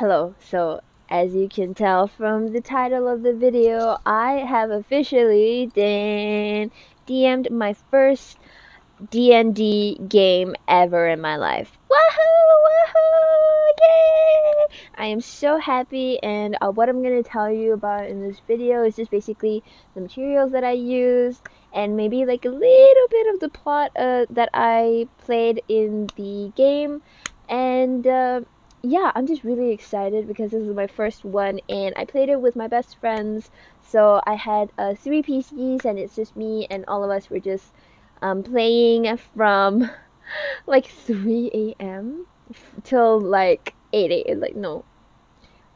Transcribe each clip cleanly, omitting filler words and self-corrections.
Hello, so as you can tell from the title of the video, I have officially DM'd my first D&D game ever in my life. Woohoo! Woohoo! Yay! I am so happy, and what I'm going to tell you about in this video is just basically the materials that I used and maybe like a little bit of the plot that I played in the game. And yeah, I'm just really excited because this is my first one and I played it with my best friends. So I had 3 PCs and it's just me, and all of us were just playing from like 3 a.m. till like 8 a.m. Like, no.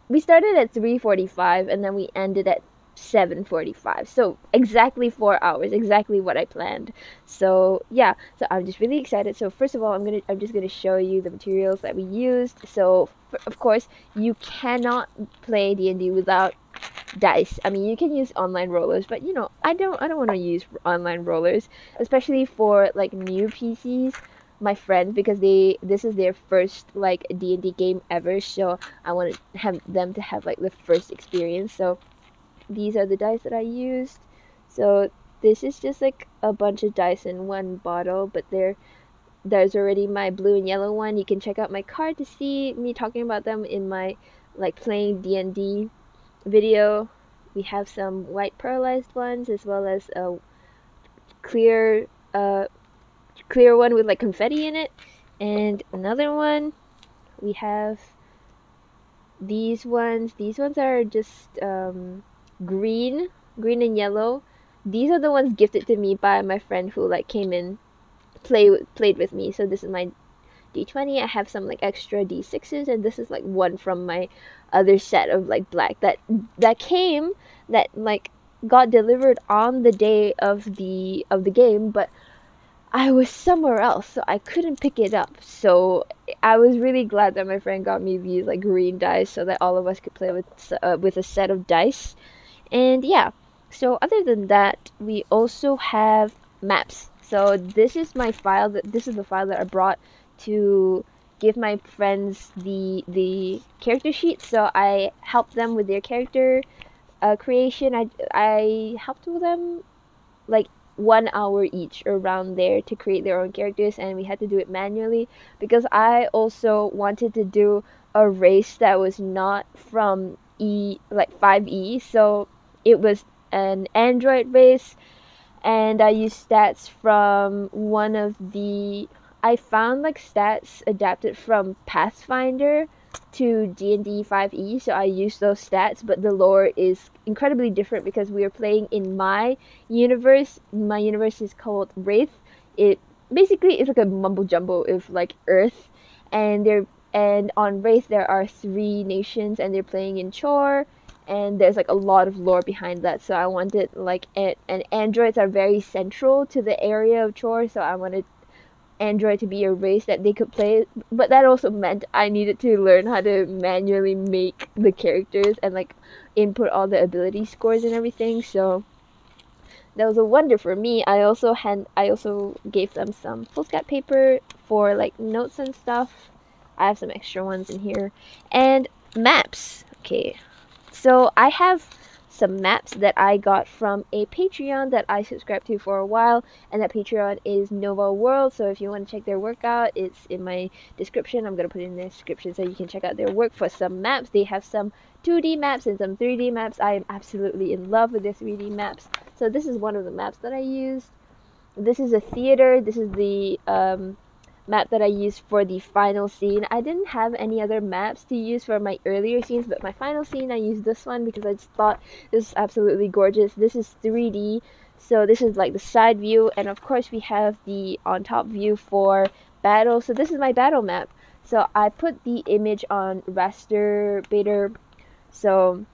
We started at 3:45 and then we ended at 7:45. So exactly 4 hours, exactly what I planned. So yeah, so I'm just really excited. So first of all, I'm just gonna show you the materials that we used. So of course, you cannot play D&D without dice. I mean, you can use online rollers, but you know, I don't want to use online rollers, especially for like new PCs, my friends, because this is their first like D&D game ever, so I want to have them to have like the first experience. So these are the dice that I used. So this is just like a bunch of dice in one bottle, but there's already my blue and yellow one. You can check out my card to see me talking about them in my like playing D&D video. We have some white pearlized ones as well as a clear clear one with like confetti in it, and another one. We have these ones. These ones are just green and yellow. These are the ones gifted to me by my friend who like came in played with me. So this is my D20. I have some like extra D6s, and this is like one from my other set of like black that came, that like got delivered on the day of the game, but I was somewhere else, so I couldn't pick it up. So I was really glad that my friend got me these like green dice so that all of us could play with a set of dice. And yeah, so other than that, we also have maps. So this is my file this is the file that I brought to give my friends the character sheet. So I helped them with their character creation. I helped with them like 1 hour each around there to create their own characters, and we had to do it manually because I also wanted to do a race that was not from 5E. So it was an android race, and I used stats from one of the I found like stats adapted from Pathfinder to D&D 5E, so I used those stats, but the lore is incredibly different because we are playing in my universe. My universe is called Rathe. It basically is like a mumbo jumbo of like Earth, and on Rathe there are 3 nations, and they're playing in Chore, and there's like a lot of lore behind that. So I wanted like and androids are very central to the area of Chore, so I wanted android to be a race that they could play, but that also meant I needed to learn how to manually make the characters and like input all the ability scores and everything. So that was a wonder for me. I also gave them some foolscap paper for like notes and stuff. I have some extra ones in here, and maps. Okay, so I have some maps that I got from a Patreon that I subscribed to for a while, and that Patreon is Nova World. So if you want to check their work out, it's in my description. I'm gonna put it in the description so you can check out their work for some maps. They have some 2D maps and some 3D maps. I am absolutely in love with their 3D maps. So this is one of the maps that I used. This is a theater. This is the map that I used for the final scene. I didn't have any other maps to use for my earlier scenes, but my final scene I used this one because I just thought this is absolutely gorgeous. This is 3D, so this is like the side view, and of course we have the on top view for battle. So this is my battle map. So I put the image on raster beta. So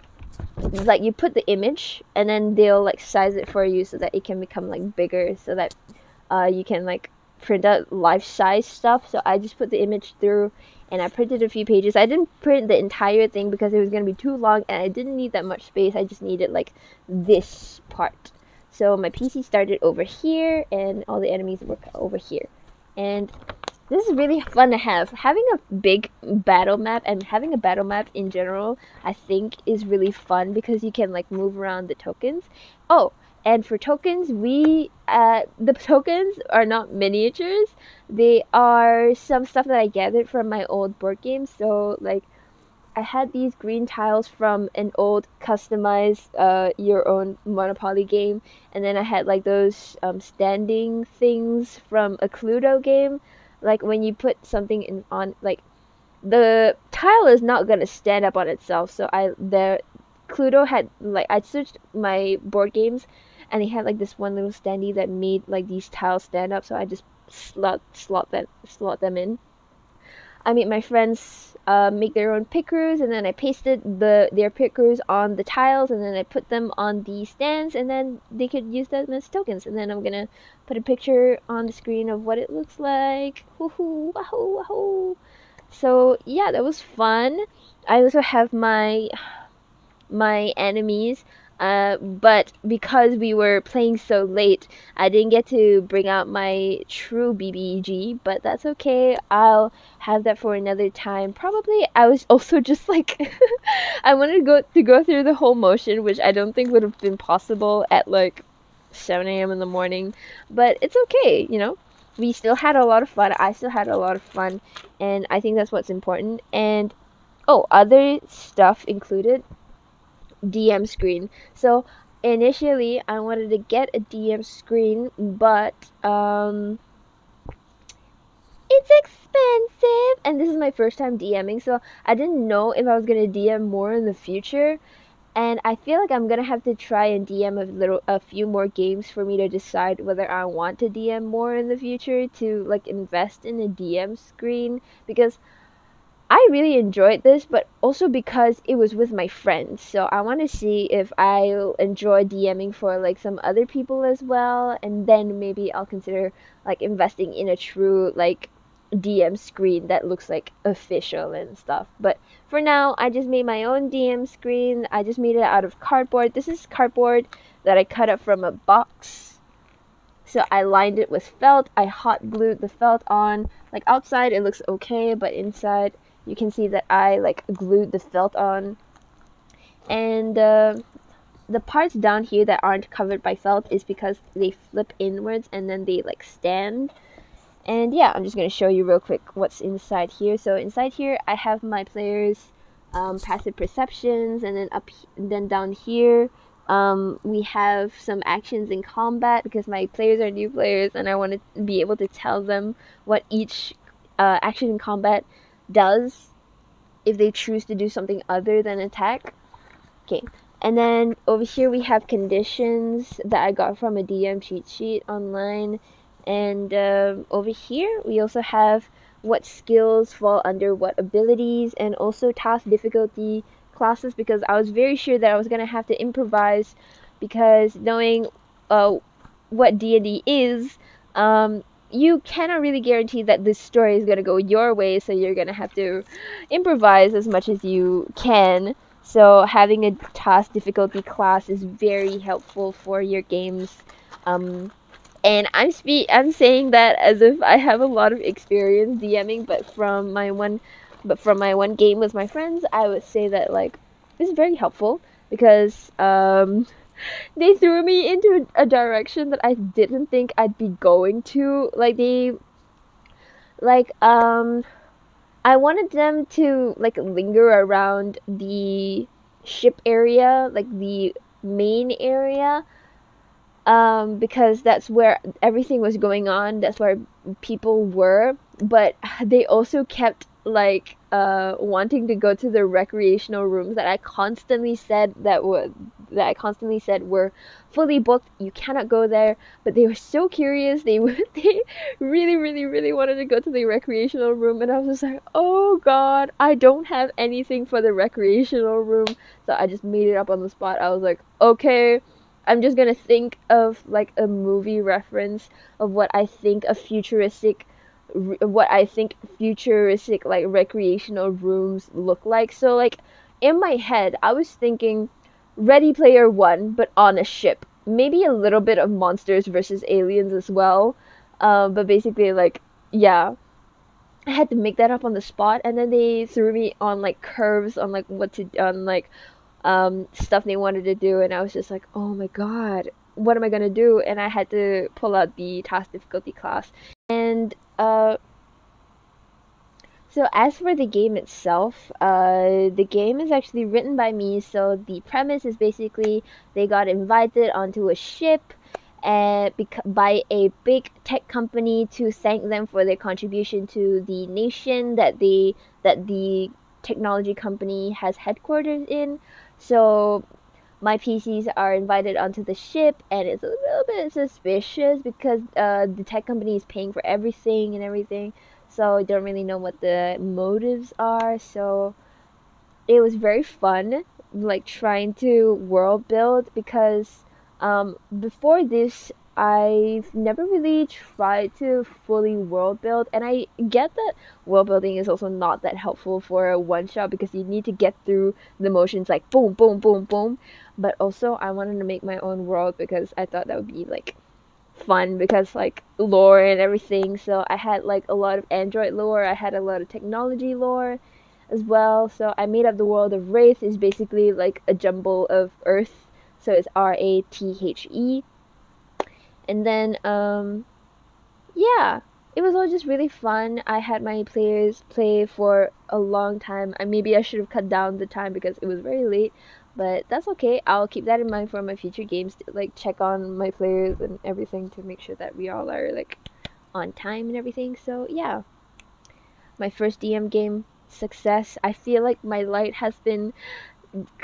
like you put the image and then they'll like size it for you so that it can become like bigger, so that you can like print out life-size stuff. So I just put the image through and I printed a few pages. I didn't print the entire thing because it was going to be too long and I didn't need that much space. I just needed like this part. So my PC started over here and all the enemies were over here. And This is really fun to have. Having a big battle map and having a battle map in general, I think is really fun because you can like move around the tokens. Oh, and for tokens, the tokens are not miniatures. They are some stuff that I gathered from my old board games. So like I had these green tiles from an old customized your own Monopoly game, and then I had like those standing things from a Cluedo game. Like when you put something in on like the tile is not gonna stand up on itself. So the Cluedo had like I searched my board games, and they had like this one little standee that made like these tiles stand up. So I just slot them in. I made my friends make their own pickers, and then I pasted their pickers on the tiles, and then I put them on the stands, and then they could use them as tokens. And then I'm gonna put a picture on the screen of what it looks like. Woohoo! Wahoo! Wahoo! So yeah, that was fun. I also have my enemies. But because we were playing so late, I didn't get to bring out my true BBEG, but that's okay. I'll have that for another time. Probably I was also just like I wanted to go through the whole motion, which I don't think would have been possible at like 7 a.m. in the morning, but it's okay, you know. We still had a lot of fun. I still had a lot of fun, and I think that's what's important. And oh, other stuff included DM screen. So initially I wanted to get a DM screen, but it's expensive, and this is my first time DMing, so I didn't know if I was gonna DM more in the future. And I feel like I'm gonna have to try and DM a few more games for me to decide whether I want to DM more in the future, to like invest in a DM screen, because I really enjoyed this, but also because it was with my friends. So I want to see if I'll enjoy DMing for like some other people as well, and then maybe I'll consider like investing in a true like DM screen that looks like official and stuff. But for now, I just made my own DM screen. I just made it out of cardboard. This is cardboard that I cut up from a box. So I lined it with felt. I hot glued the felt on. Like outside it looks okay, but inside you can see that I like glued the felt on. And the parts down here that aren't covered by felt is because they flip inwards and then they like stand. And yeah, I'm just going to show you real quick what's inside here. So inside here I have my players' passive perceptions, and then down here we have some actions in combat, because my players are new players and I want to be able to tell them what each action in combat does if they choose to do something other than attack. Okay, and then over here we have conditions that I got from a DM cheat sheet online. And over here we also have what skills fall under what abilities, and also task difficulty classes, because I was very sure that I was going to have to improvise, because knowing what D&D is, you cannot really guarantee that this story is going to go your way, so you're going to have to improvise as much as you can. So having a task difficulty class is very helpful for your games. And I'm saying that as if I have a lot of experience DMing, but from my one game with my friends, I would say that like it's very helpful, because they threw me into a direction that I didn't think I'd be going to. I wanted them to like linger around the ship area, like the main area, because that's where everything was going on. That's where people were. But they also kept like wanting to go to the recreational rooms that I constantly said were fully booked. You cannot go there. But they were so curious. They really wanted to go to the recreational room, and I was just like, oh god, I don't have anything for the recreational room. So I just made it up on the spot. I was like, okay, I'm just gonna think of like a movie reference of what I think futuristic like recreational rooms look like. So like in my head I was thinking Ready Player One, but on a ship, maybe a little bit of Monsters versus Aliens as well, but basically like, yeah, I had to make that up on the spot, and then they threw me on like curves on like what to on like stuff they wanted to do, and I was just like, oh my god, what am I gonna do? And I had to pull out the task difficulty class. And so as for the game itself, the game is actually written by me. So the premise is basically they got invited onto a ship and by a big tech company to thank them for their contribution to the nation that the technology company has headquarters in. So my PCs are invited onto the ship, and it's a little bit suspicious because the tech company is paying for everything and everything, so I don't really know what the motives are. So it was very fun, like trying to world build because before this, I've never really tried to fully world build, and I get that world building is also not that helpful for a one shot because you need to get through the motions like boom, boom, boom, boom. But also, I wanted to make my own world because I thought that would be like fun because like lore and everything. So I had like a lot of Android lore, I had a lot of technology lore as well. So I made up the world of Rathe. Is basically like a jumble of Earth. So it's Rathe. And then yeah, it was all just really fun. I had my players play for a long time. Maybe I should have cut down the time because it was very late, but that's okay. I'll keep that in mind for my future games to like check on my players and everything to make sure that we all are like on time and everything. So yeah, my first DM game success. I feel like my light has been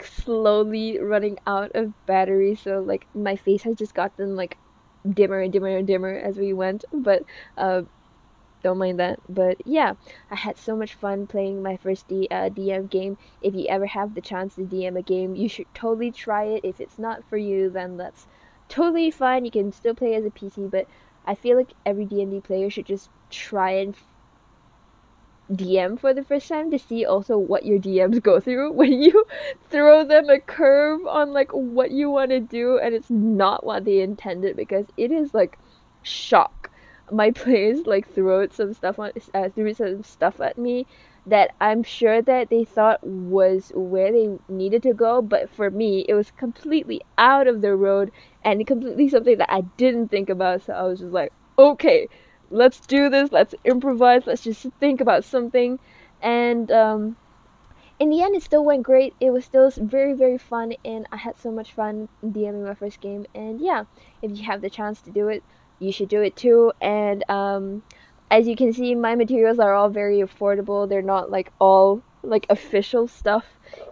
slowly running out of battery, so like my face has just gotten like dimmer and dimmer and dimmer as we went, but don't mind that. But yeah, I had so much fun playing my first DM game. If you ever have the chance to DM a game, you should totally try it. If it's not for you, then that's totally fine. You can still play as a PC, but I feel like every D&D player should just try and DM for the first time to see also what your DMs go through when you throw them a curve on like what you want to do and it's not what they intended, because it is like shock. My players like threw some stuff at me that I'm sure that they thought was where they needed to go, but for me it was completely out of the road and completely something that I didn't think about. So I was just like, okay, let's do this, let's improvise, let's just think about something. And in the end it still went great. It was still very, very fun, and I had so much fun DMing my first game. And yeah, if you have the chance to do it, you should do it too. And as you can see, my materials are all very affordable. They're not like all like official stuff.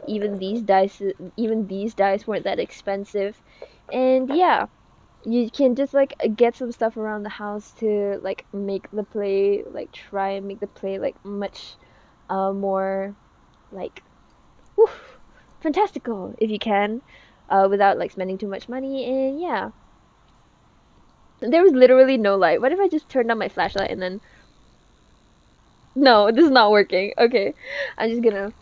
Even these dice weren't that expensive. And yeah, you can just like get some stuff around the house to like make the play, like try and make the play like much more like woof, fantastical if you can, without like spending too much money. And yeah, there was literally no light. What if I just turned on my flashlight and then no, this is not working. Okay, I'm just gonna